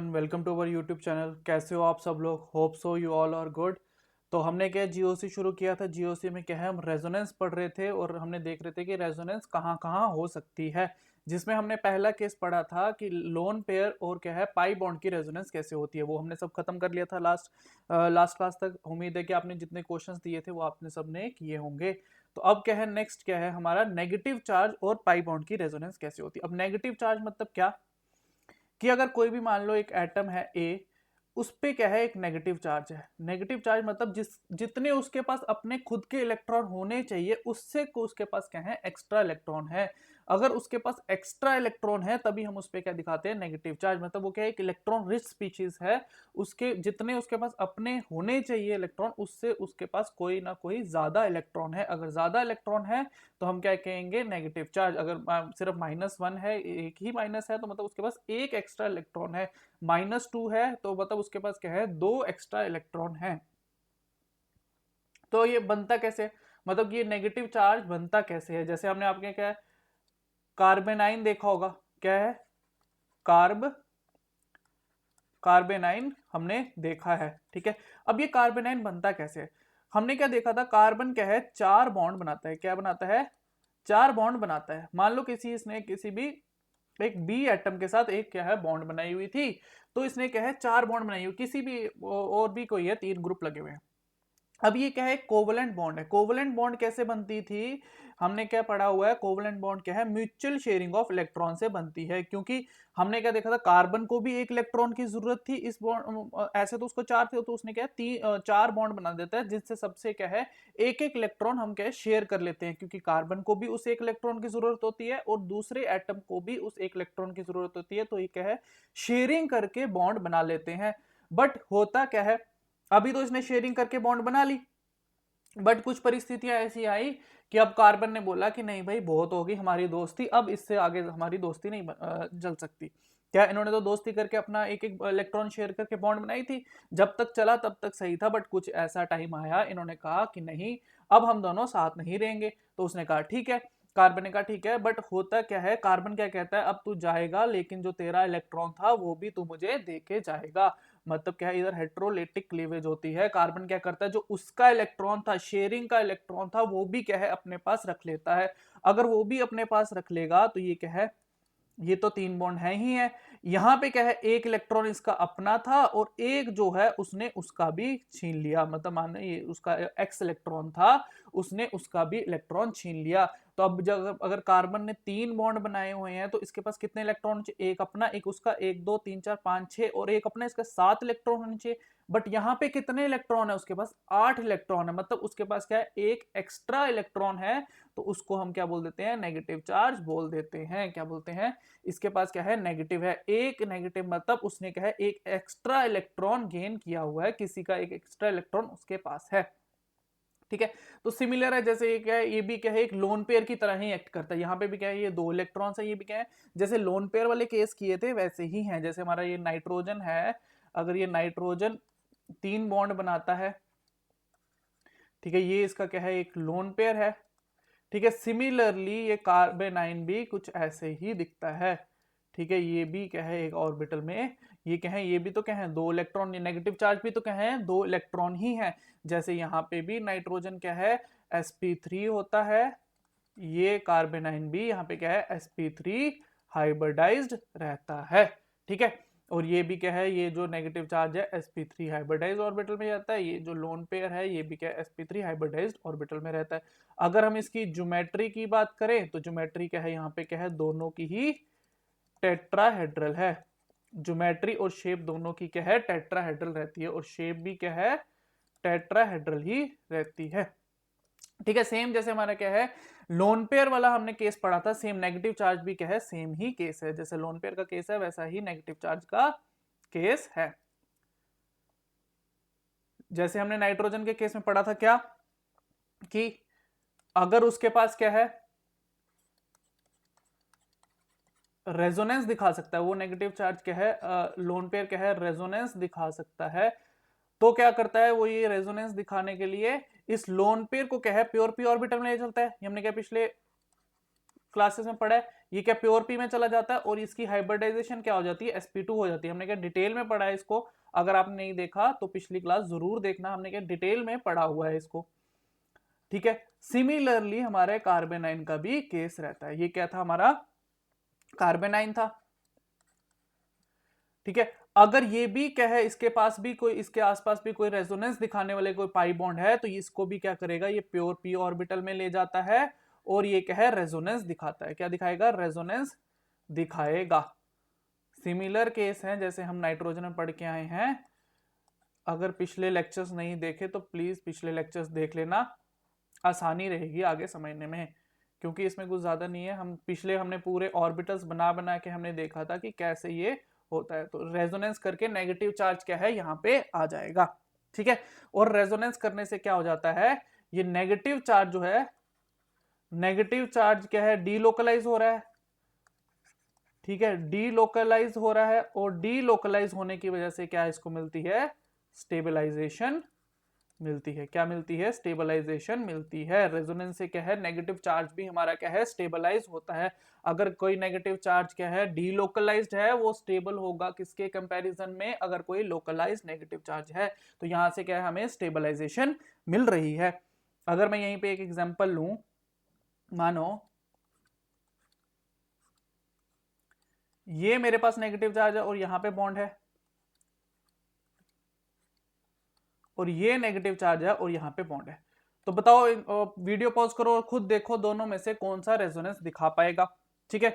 Everyone, welcome to our YouTube channel. कैसे हो आप सब लोग? Hope so you all are good. तो हमने क्या जीओसी शुरू किया था। जीओसी में क्या है, हम रेजोनेंस पढ़ रहे थे और हमने देख रहे थे कि रेजोनेंस कहाँ कहाँ हो सकती है। जिसमें हमने पहला केस पढ़ा था कि लोन पेयर और क्या है पाई बॉन्ड की रेजोनेंस कैसे होती है। वो हमने सब खत्म कर लिया था लास्ट क्लास तक। उम्मीद है कि आपने जितने क्वेश्चंस दिए थे वो आपने सबने किए होंगे। तो अब क्या है, नेक्स्ट क्या है हमारा, नेगेटिव चार्ज और पाई बॉन्ड की रेजोनेंस कैसे होती है। अब नेगेटिव चार्ज मतलब क्या, कि अगर कोई भी मान लो एक एटम है ए, उस पे क्या है एक नेगेटिव चार्ज है। नेगेटिव चार्ज मतलब जितने उसके पास अपने खुद के इलेक्ट्रॉन होने चाहिए उससे को उसके पास क्या है एक्स्ट्रा इलेक्ट्रॉन है। अगर उसके पास एक्स्ट्रा इलेक्ट्रॉन है तभी हम उस पे क्या दिखाते हैं, नेगेटिव चार्ज। मतलब वो क्या है, एक इलेक्ट्रॉन रिच स्पीशीज है। उसके जितने उसके पास अपने होने चाहिए इलेक्ट्रॉन, उससे उसके पास कोई ना कोई ज्यादा इलेक्ट्रॉन है। अगर ज्यादा इलेक्ट्रॉन है तो हम क्या कहेंगे, नेगेटिव चार्ज। अगर सिर्फ -1 है, एक ही माइनस है, तो मतलब उसके पास एक एक्स्ट्रा इलेक्ट्रॉन है। -2 है तो मतलब उसके पास क्या है, दो एक्स्ट्रा इलेक्ट्रॉन है। तो ये बनता कैसे, मतलब ये नेगेटिव चार्ज बनता कैसे है। जैसे हमने आपके क्या है, कार्बेनाइन देखा होगा। क्या है, कार्बेनाइन हमने देखा है। ठीक है, अब ये कार्बेनाइन बनता कैसे है। हमने क्या देखा था, कार्बन क्या है, 4 बॉन्ड बनाता है। क्या बनाता है, 4 बॉन्ड बनाता है। मान लो इसने किसी भी एक बी एटम के साथ एक क्या है बॉन्ड बनाई हुई थी, तो इसने क्या है 4 बॉन्ड बनाई हुई, किसी भी और भी कोई है, 3 ग्रुप लगे हुए हैं। अब ये क्या है, कोवलेंट बॉन्ड है। कोवलेंट बॉन्ड कैसे बनती थी, हमने क्या पढ़ा हुआ है, कोवलेंट बॉन्ड क्या है, म्यूचुअल शेयरिंग ऑफ इलेक्ट्रॉन से बनती है। क्योंकि हमने क्या देखा था, कार्बन को भी एक इलेक्ट्रॉन की जरूरत थी। इस बॉन्ड ऐसे तो उसको 4 थे, तो उसने क्या है 4 बॉन्ड बना देता है, जिससे सबसे क्या है एक एक इलेक्ट्रॉन हम क्या है शेयर कर लेते हैं। क्योंकि कार्बन को भी उस एक इलेक्ट्रॉन की जरूरत होती है और दूसरे एटम को भी उस एक इलेक्ट्रॉन की जरूरत होती है। तो ये क्या है, शेयरिंग करके बॉन्ड बना लेते हैं। बट होता क्या है, अभी तो इसने शेयरिंग करके बॉन्ड बना ली, बट कुछ परिस्थितियां ऐसी आई कि अब कार्बन ने बोला कि नहीं भाई, बहुत होगी हमारी दोस्ती, अब इससे आगे हमारी दोस्ती नहीं चल सकती। क्या इन्होंने तो दोस्ती करके अपना एक एक इलेक्ट्रॉन शेयर करके बॉन्ड बनाई थी, जब तक चला तब तक सही था। बट कुछ ऐसा टाइम आया, इन्होंने कहा कि नहीं, अब हम दोनों साथ नहीं रहेंगे। तो उसने कहा ठीक है, कार्बन ने कहा ठीक है। बट होता क्या है, कार्बन क्या कहता है, अब तू जाएगा लेकिन जो तेरा इलेक्ट्रॉन था वो भी तू मुझे दे के जाएगा। मतलब क्या है, इधर हेट्रोलेटिक क्लीवेज होती है। कार्बन क्या करता है, जो उसका इलेक्ट्रॉन था, शेयरिंग का इलेक्ट्रॉन था, वो भी क्या है अपने पास रख लेता है। अगर वो भी अपने पास रख लेगा तो ये क्या है, ये तो 3 बॉन्ड है ही है। यहां पे क्या है, एक इलेक्ट्रॉन इसका अपना था और एक जो है उसने उसका भी छीन लिया। मतलब मान ये उसका एक्स इलेक्ट्रॉन था, उसने उसका भी इलेक्ट्रॉन छीन लिया। तो अब जब अगर कार्बन ने 3 बॉन्ड बनाए हुए हैं तो इसके पास कितने इलेक्ट्रॉन चाहिए, एक अपना, एक उसका, 1 2 3 4 5 6 और एक अपना, इसका 7 इलेक्ट्रॉन होने चाहिए। बट यहाँ पे कितने इलेक्ट्रॉन है, उसके पास 8 इलेक्ट्रॉन है। मतलब उसके पास क्या है, एक एक्स्ट्रा इलेक्ट्रॉन है। तो उसको हम क्या बोल देते हैं, नेगेटिव चार्ज बोल देते हैं। क्या बोलते हैं, इसके पास क्या है, नेगेटिव है। एक नेगेटिव मतलब उसने क्या है, एक एक्स्ट्रा इलेक्ट्रॉन गेन किया हुआ है, किसी का एक एक्स्ट्रा इलेक्ट्रॉन उसके पास है। ठीक है, तो सिमिलर है, जैसे ये क्या है, ये भी क्या है एक लोन पेयर की तरह ही एक्ट करता है। यहाँ पे भी क्या है, ये 2 इलेक्ट्रॉन्स है, ये भी क्या है, जैसे लोन पेयर वाले केस किए थे वैसे ही है। जैसे हमारा ये नाइट्रोजन है, अगर ये नाइट्रोजन 3 बॉन्ड बनाता है, ठीक है, ये इसका क्या है, एक लोन पेयर है। ठीक है, सिमिलरली ये कार्बेनाइन भी कुछ ऐसे ही दिखता है। ठीक है, ये भी क्या है एक ऑर्बिटल में, ये क्या है, ये भी तो क्या है 2 इलेक्ट्रॉन, नेगेटिव चार्ज भी तो क्या है 2 इलेक्ट्रॉन ही है। जैसे यहाँ पे भी नाइट्रोजन क्या है, sp3 होता है। ये कार्बेनाइन भी यहाँ पे क्या है, sp3 हाइब्रिडाइज्ड रहता है। ठीक है, और ये भी क्या है, ये जो नेगेटिव चार्ज है sp3 हाइब्रिडाइज ऑर्बिटल में जाता है। ये जो लोन पेयर है ये भी क्या है, sp3 हाइब्रिडाइज्ड ऑर्बिटल में रहता है। अगर हम इसकी ज्योमेट्री की बात करें तो ज्योमेट्री क्या है, यहाँ पे क्या है, दोनों की ही टेट्राहेड्रल है। ज्योमेट्री और शेप दोनों की क्या है, टेट्राहेड्रल रहती है, और शेप भी क्या है, टेट्राहेड्रल ही रहती है। ठीक है, सेम जैसे हमारा क्या है, लोन पेयर वाला हमने केस पढ़ा था, सेम नेगेटिव चार्ज भी क्या है, सेम ही केस है। जैसे लोन पेयर का केस है वैसा ही नेगेटिव चार्ज का केस है। जैसे हमने नाइट्रोजन के केस में पढ़ा था क्या, कि अगर उसके पास क्या है, रेजोनेंस दिखा सकता है, वो नेगेटिव चार्ज क्या है, लोन पेयर क्या है, रेजोनेंस दिखा सकता है। तो क्या करता है वो, ये रेजोनेंस दिखाने के लिए इस लोन पेयर को क्या है, प्योर पी ऑर्बिटल में ले चलता है। हमने क्या पिछले क्लासेस में पढ़ा है ये क्या प्योर पी में चला जाता है और इसकी हाइब्रिडाइजेशन क्या हो जाती है, sp2 हो जाती है। हमने क्या डिटेल में पढ़ा है इसको, अगर आपने नहीं देखा तो पिछली क्लास जरूर देखना, हमने क्या डिटेल में पढ़ा हुआ है इसको, ठीक है। सिमिलरली हमारे कार्बेनाइन का भी केस रहता है। ये क्या था, हमारा कार्बेनाइन था, ठीक है। अगर ये भी क्या है, इसके पास भी कोई, इसके आसपास भी कोई रेजोनेंस दिखाने वाले कोई पाई बॉन्ड है, तो इसको भी क्या करेगा, ये प्योर पी ऑर्बिटल में ले जाता है और ये क्या है, रेजोनेंस दिखाता है। क्या दिखाएगा, रेजोनेंस दिखाएगा। सिमिलर केस है जैसे हम नाइट्रोजन में पढ़ के आए हैं। अगर पिछले लेक्चर्स नहीं देखे तो प्लीज पिछले लेक्चर्स देख लेना, आसानी रहेगी आगे समझने में, क्योंकि इसमें कुछ ज्यादा नहीं है। हम पिछले हमने पूरे ऑर्बिटल्स बना बना के हमने देखा था कि कैसे ये होता है। तो रेजोनेंस करके नेगेटिव चार्ज क्या है, यहाँ पे आ जाएगा, ठीक है। और रेजोनेंस करने से क्या हो जाता है, ये नेगेटिव चार्ज जो है, नेगेटिव चार्ज क्या है, डीलोकलाइज हो रहा है, ठीक है, डीलोकलाइज हो रहा है। और डीलोकलाइज होने की वजह से क्या इसको मिलती है, स्टेबलाइजेशन मिलती है। क्या मिलती है, स्टेबलाइजेशन मिलती है। रेजोनेंस से क्या है, नेगेटिव चार्ज भी हमारा क्या है, स्टेबलाइज होता है। अगर कोई नेगेटिव चार्ज क्या है, डीलोकलाइज्ड है, वो स्टेबल होगा किसके कंपैरिजन में, अगर कोई लोकलाइज्ड नेगेटिव चार्ज है। तो यहां से क्या है, हमें स्टेबलाइजेशन मिल रही है। अगर मैं यहीं पे एक एग्जांपल लूं, मानो ये मेरे पास नेगेटिव चार्ज है और यहां पे बॉन्ड है, और ये नेगेटिव चार्ज है और यहाँ पे बॉन्ड है। तो बताओ, वीडियो पॉज करो और खुद देखो दोनों में से कौन सा रेजोनेंस दिखा पाएगा, ठीक है,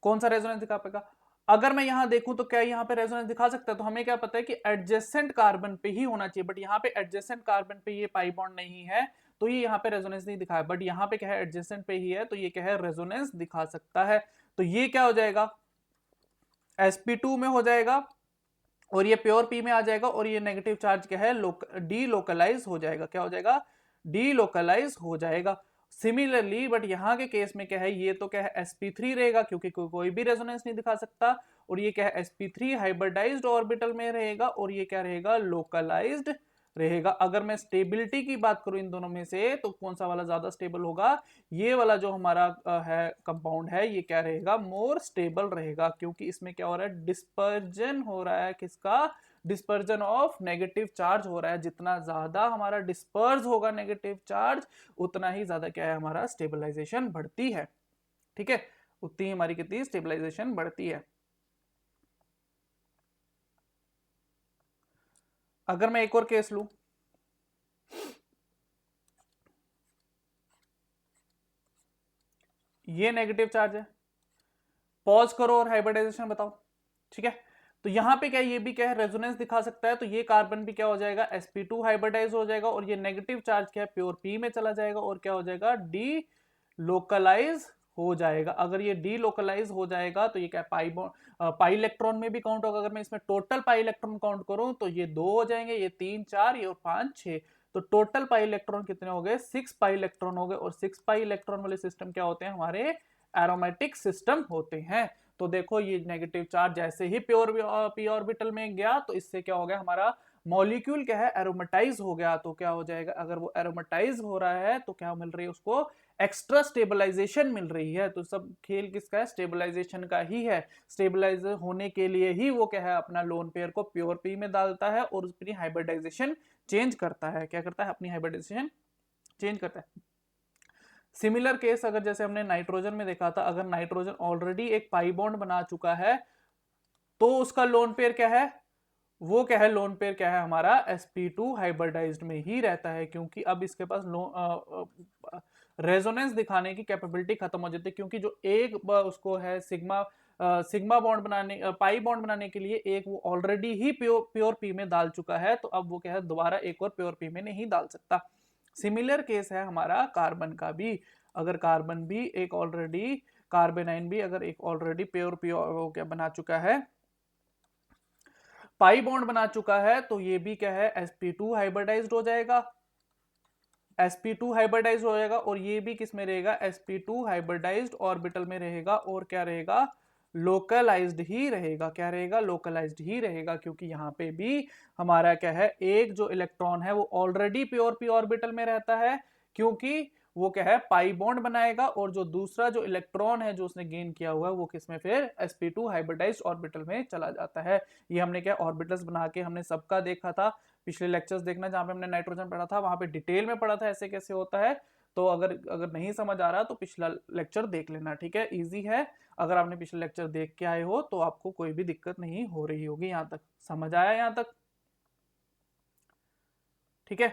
कौन सा रेजोनेंस दिखा पाएगा। अगर मैं यहां देखूं तो क्या यहाँ पे रेजोनेंस दिखा सकता है, तो हमें क्या पता है कि एडजेसेंट कार्बन पे ही होना चाहिए, बट यहाँ पे एडजेसेंट कार्बन पे ये पाई बॉन्ड नहीं है, तो ये यहाँ पे रेजोनेंस नहीं दिखाया। बट यहाँ पे क्या है, एडजेसेंट पे ही है, तो ये क्या है, रेजोनेंस दिखा सकता है। तो ये क्या हो जाएगा, sp2 में हो जाएगा और ये प्योर पी में आ जाएगा, और ये नेगेटिव चार्ज क्या है, डीलोकलाइज हो जाएगा। क्या हो जाएगा, डीलोकलाइज हो जाएगा। सिमिलरली बट यहाँ के केस में क्या है, ये तो क्या है, sp3 रहेगा, क्योंकि कोई भी रेजोनेंस नहीं दिखा सकता। और ये क्या है, sp3 हाइब्रिडाइज्ड ऑर्बिटल में रहेगा, और ये क्या रहेगा, लोकलाइज्ड रहेगा। अगर मैं स्टेबिलिटी की बात करूं इन दोनों में से, तो कौन सा वाला ज्यादा स्टेबल होगा, ये वाला जो हमारा है कंपाउंड है, ये क्या रहेगा, मोर स्टेबल रहेगा, क्योंकि इसमें क्या हो रहा है, डिस्पर्जन हो रहा है, किसका, डिस्पर्जन ऑफ नेगेटिव चार्ज हो रहा है। जितना ज्यादा हमारा डिस्पर्स होगा नेगेटिव चार्ज, उतना ही ज्यादा क्या है, हमारा स्टेबलाइजेशन बढ़ती है, ठीक है, उतनी हमारी कितनी स्टेबलाइजेशन बढ़ती है। अगर मैं एक और केस लूं, ये नेगेटिव चार्ज है, पॉज करो और हाइब्रिडाइजेशन बताओ, ठीक है। तो यहां पे क्या, ये भी क्या है, रेजोनेंस दिखा सकता है। तो ये कार्बन भी क्या हो जाएगा, sp2 हाइब्रिडाइज हो जाएगा, और ये नेगेटिव चार्ज क्या है, प्योर पी में चला जाएगा, और क्या हो जाएगा, डी लोकलाइज हो जाएगा। अगर ये डी लोकलाइज हो जाएगा तो ये क्या, पाई इलेक्ट्रॉन में भी काउंट होगा। अगर मैं इसमें टोटल पाई इलेक्ट्रॉन काउंट करूं तो ये 2 हो जाएंगे, ये 3 4, ये 5 6। तो टोटल पाई इलेक्ट्रॉन कितने हो गए, 6 पाई इलेक्ट्रॉन हो गए। और 6 पाई इलेक्ट्रॉन वाले सिस्टम क्या होते हैं, हमारे एरोमेटिक सिस्टम होते हैं। तो देखो, ये नेगेटिव चार्ज जैसे ही प्योर पी ऑर्बिटल में गया, तो इससे क्या हो गया, हमारा मॉलिक्यूल क्या है, एरोमेटाइज हो गया। तो क्या हो जाएगा, अगर वो एरोमेटाइज हो रहा है तो क्या मिल रही है उसको, एक्स्ट्रा स्टेबलाइजेशन मिल रही है। तो सब खेल किसका है, स्टेबलाइजेशन का ही है। स्टेबलाइज होने के लिए ही वो क्या है, अपना लोन पेयर को प्योर पी में डालता है और अपनी हाइब्रिडाइजेशन चेंज करता है। क्या करता है, अपनी हाइब्रिडाइजेशन चेंज करता है। सिमिलर केस अगर जैसे हमने नाइट्रोजन में देखा था, अगर नाइट्रोजन ऑलरेडी एक पाई बॉन्ड बना चुका है, तो उसका लोन पेयर क्या है, वो क्या है, लोन पेयर क्या है, हमारा sp2 हाइब्रिडाइज्ड में ही रहता है, क्योंकि अब इसके पास रेजोनेंस दिखाने की कैपेबिलिटी खत्म हो जाती है। क्योंकि जो एक उसको है सिग्मा बॉन्ड बनाने, पाई बॉन्ड बनाने के लिए एक वो ऑलरेडी ही प्योर पी में डाल चुका है, तो अब वो क्या है, दोबारा एक और प्योर पी में नहीं डाल सकता। सिमिलर केस है हमारा कार्बन का भी। अगर कार्बन भी एक ऑलरेडी, कार्बेनाइन भी अगर एक ऑलरेडी प्योर पी क्या बना चुका है, पाई बॉन्ड बना चुका है, तो ये भी क्या है, sp2 हाइब्रिडाइज्ड हो जाएगा, sp2 हाइब्रिडाइज्ड हो जाएगा। और ये भी किस में रहेगा, sp2 हाइब्रिडाइज्ड ऑर्बिटल में रहेगा, और क्या रहेगा, लोकलाइज्ड ही रहेगा। क्या रहेगा, लोकलाइज्ड ही रहेगा, क्योंकि यहाँ पे भी हमारा क्या है, एक जो इलेक्ट्रॉन है वो ऑलरेडी प्योर पी ऑर्बिटल में रहता है, क्योंकि वो क्या है, पाई बॉन्ड बनाएगा, और जो दूसरा जो इलेक्ट्रॉन है जो उसने गेन किया हुआ है वो किसमें, फिर sp2 हाइब्रिडाइज्ड ऑर्बिटल में चला जाता है। ये हमने क्या ऑर्बिटल्स बना के हमने सबका देखा था, पिछले लेक्चर्स देखना जहां पे हमने नाइट्रोजन पढ़ा था, वहां पे डिटेल में पढ़ा था ऐसे कैसे होता है। तो अगर अगर नहीं समझ आ रहा तो पिछला लेक्चर देख लेना, ठीक है, इजी है। अगर आपने पिछले लेक्चर देख के आए हो तो आपको कोई भी दिक्कत नहीं हो रही होगी। यहाँ तक समझ आया, यहाँ तक ठीक है।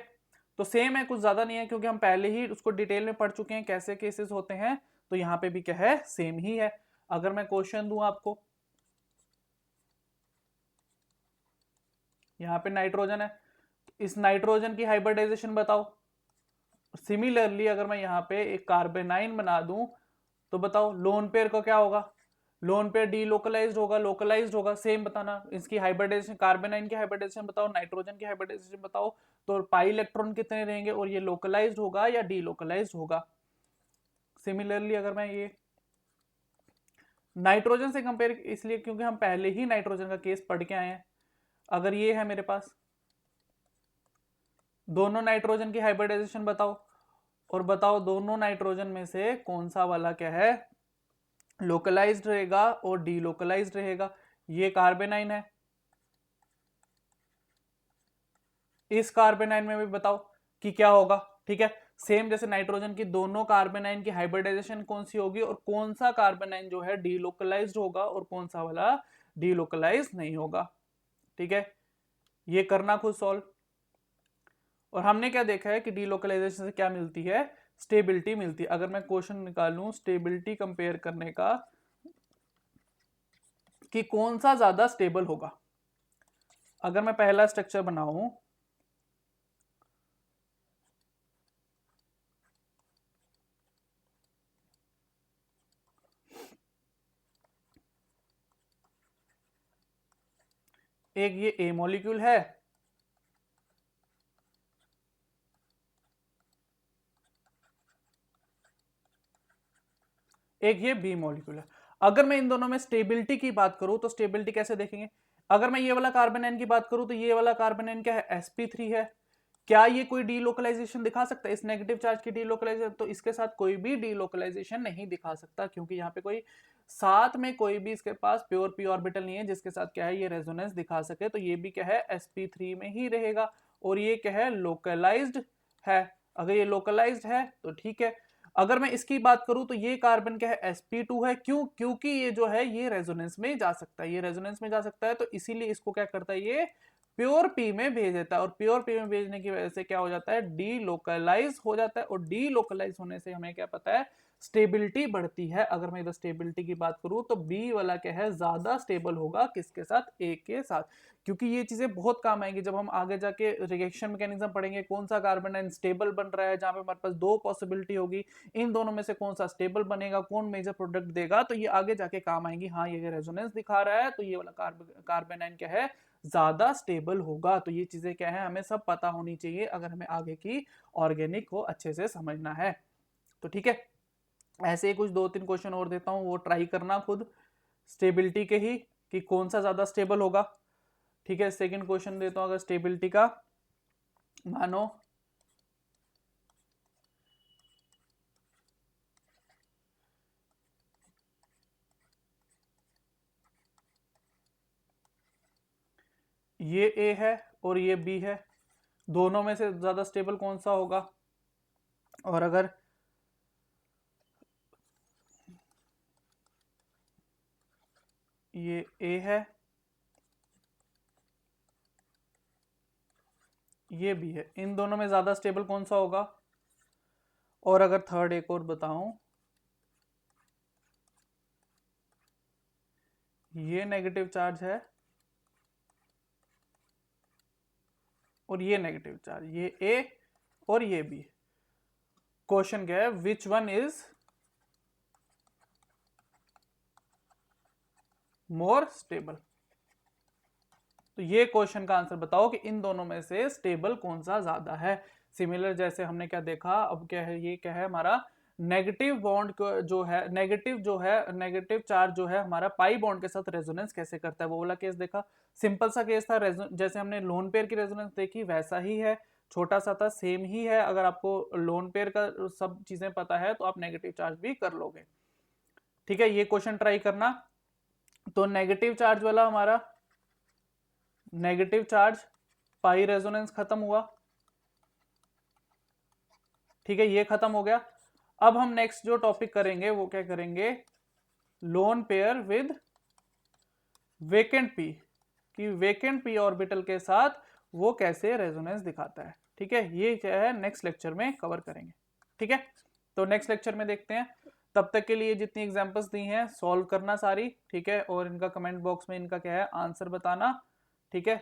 तो सेम है, कुछ ज्यादा नहीं है, क्योंकि हम पहले ही उसको डिटेल में पढ़ चुके हैं कैसे केसेस होते हैं। तो यहाँ पे भी क्या है, सेम ही है। अगर मैं क्वेश्चन दूं आपको, यहाँ पे नाइट्रोजन है, इस नाइट्रोजन की हाइब्रिडाइजेशन बताओ। सिमिलरली अगर मैं यहाँ पे एक कार्बेनाइन बना दूं तो बताओ लोन पेयर का क्या होगा, लोन पेयर डीलोकलाइज्ड होगा, लोकलाइज्ड होगा, सेम बताना। इसकी हाइब्रिडाइजेशन, कार्बेनाइन की हाइब्रिडाइजेशन बताओ, नाइट्रोजन की हाइब्रिडाइजेशन बताओ, तो पाई इलेक्ट्रॉन कितने रहेंगे, और ये लोकलाइज्ड होगा या डीलोकलाइज्ड होगा। सिमिलरली अगर मैं ये नाइट्रोजन से कंपेयर, इसलिए क्योंकि हम पहले ही नाइट्रोजन का केस पढ़ के आए हैं। अगर ये है मेरे पास, दोनों नाइट्रोजन की हाइब्रिडाइजेशन बताओ, और बताओ दोनों नाइट्रोजन में से कौन सा वाला क्या है, लोकलाइज्ड रहेगा और डीलोकलाइज्ड रहेगा। ये कार्बेनाइन है, इस कार्बेनाइन में भी बताओ कि क्या होगा, ठीक है। सेम जैसे नाइट्रोजन की दोनों कार्बेनाइन की हाइब्रिडाइजेशन कौन सी होगी, और कौन सा कार्बेनाइन जो है डीलोकलाइज्ड होगा और कौन सा वाला डीलोकलाइज नहीं होगा, ठीक है। ये करना खुद सॉल्व। और हमने क्या देखा है कि डीलोकलाइजेशन से क्या मिलती है, स्टेबिलिटी मिलती है। अगर मैं क्वेश्चन निकालूं स्टेबिलिटी कंपेयर करने का कि कौन सा ज्यादा स्टेबल होगा, अगर मैं पहला स्ट्रक्चर बनाऊं, एक ये ए मॉलिक्यूल है, एक ये बी मॉलिक्यूल है। अगर मैं इन दोनों में स्टेबिलिटी की बात करूं तो स्टेबिलिटी कैसे देखेंगे, अगर मैं ये वाला कार्बन की बात करूं तो ये वाला कार्बन क्या है, sp3 है। क्या ये कोई डीलोकलाइजेशन दिखा सकता है, इस नेगेटिव चार्ज की डीलोकलाइजेशन, तो इसके साथ कोई भी डीलोकलाइजेशन नहीं दिखा सकता, क्योंकि यहाँ पे कोई साथ में कोई भी इसके पास प्योर पी ऑर्बिटल नहीं है जिसके साथ क्या है ये रेजोनेंस दिखा सके। तो ये भी क्या है, sp3 में ही रहेगा, और ये क्या है, लोकलाइज्ड है। अगर ये लोकलाइज्ड है तो ठीक है। अगर मैं इसकी बात करूं तो ये कार्बन क्या है, sp2 है। क्यों, क्योंकि ये जो है ये रेजोनेंस में जा सकता है, ये रेजोनेंस में जा सकता है, तो इसीलिए इसको क्या करता है, ये प्योर पी में भेज देता है, और प्योर पी में भेजने की वजह से क्या हो जाता है, डीलोकलाइज हो जाता है, और डीलोकलाइज होने से हमें क्या पता है, स्टेबिलिटी बढ़ती है। अगर मैं इधर स्टेबिलिटी की बात करूं तो बी वाला क्या है, ज्यादा स्टेबल होगा किसके साथ, ए के साथ, क्योंकि ये चीजें बहुत काम आएंगी जब हम आगे जाके रिएक्शन मैकेनिज्म पढ़ेंगे। कौन सा कार्बन स्टेबल बन रहा है, जहां पे हमारे पास दो पॉसिबिलिटी होगी, इन दोनों में से कौन सा स्टेबल बनेगा, कौन मेजर प्रोडक्ट देगा, तो ये आगे जाके काम आएंगी। हाँ ये रेजोनेंस दिखा रहा है तो ये वाला कार्बन क्या है, ज्यादा स्टेबल होगा। तो ये चीजें क्या है, हमें सब पता होनी चाहिए अगर हमें आगे की ऑर्गेनिक को अच्छे से समझना है। तो ठीक है, ऐसे ही कुछ दो तीन क्वेश्चन और देता हूं, वो ट्राई करना खुद स्टेबिलिटी के ही, कि कौन सा ज्यादा स्टेबल होगा। ठीक है, सेकंड क्वेश्चन देता हूं अगर स्टेबिलिटी का, मानो ये ए है और ये बी है, दोनों में से ज्यादा स्टेबल कौन सा होगा। और अगर ये ए है, ये भी है, इन दोनों में ज्यादा स्टेबल कौन सा होगा। और अगर थर्ड एक और बताऊं, ये नेगेटिव चार्ज है और ये नेगेटिव चार्ज, ये ए और ये बी, क्वेश्चन क्या है, which one is more stable. तो ये क्वेश्चन का आंसर बताओ कि इन दोनों में से स्टेबल कौन सा ज्यादा है। सिमिलर जैसे हमने क्या देखा, अब क्या है, ये क्या है हमारा नेगेटिव बॉन्ड जो है, नेगेटिव चार्ज जो है हमारा पाई बॉन्ड के साथ रेजोनेंस कैसे करता है, वो वाला केस देखा। सिंपल सा केस था, जैसे हमने लोन पेयर की रेजोनेंस देखी वैसा ही है। छोटा सा था, सेम ही है। अगर आपको लोन पेयर का सब चीजें पता है तो आप नेगेटिव चार्ज भी कर लोगे। ठीक है, ये क्वेश्चन ट्राई करना। तो नेगेटिव चार्ज वाला हमारा नेगेटिव चार्ज पाई रेजोनेंस खत्म हुआ। ठीक है, ये खत्म हो गया। अब हम नेक्स्ट जो टॉपिक करेंगे वो क्या करेंगे, lone pair with vacant P, कि वेकेंट पी ऑर्बिटल के साथ वो कैसे रेजोनेंस दिखाता है। ठीक है, ये क्या है नेक्स्ट लेक्चर में कवर करेंगे। ठीक है, तो नेक्स्ट लेक्चर में देखते हैं। तब तक के लिए जितनी एग्जांपल्स दी हैं सॉल्व करना सारी। ठीक है, और इनका कमेंट बॉक्स में इनका क्या है आंसर बताना। ठीक है,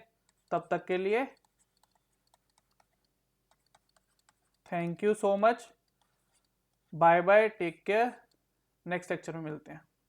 तब तक के लिए thank you so much, bye bye, take care, next lecture में मिलते हैं।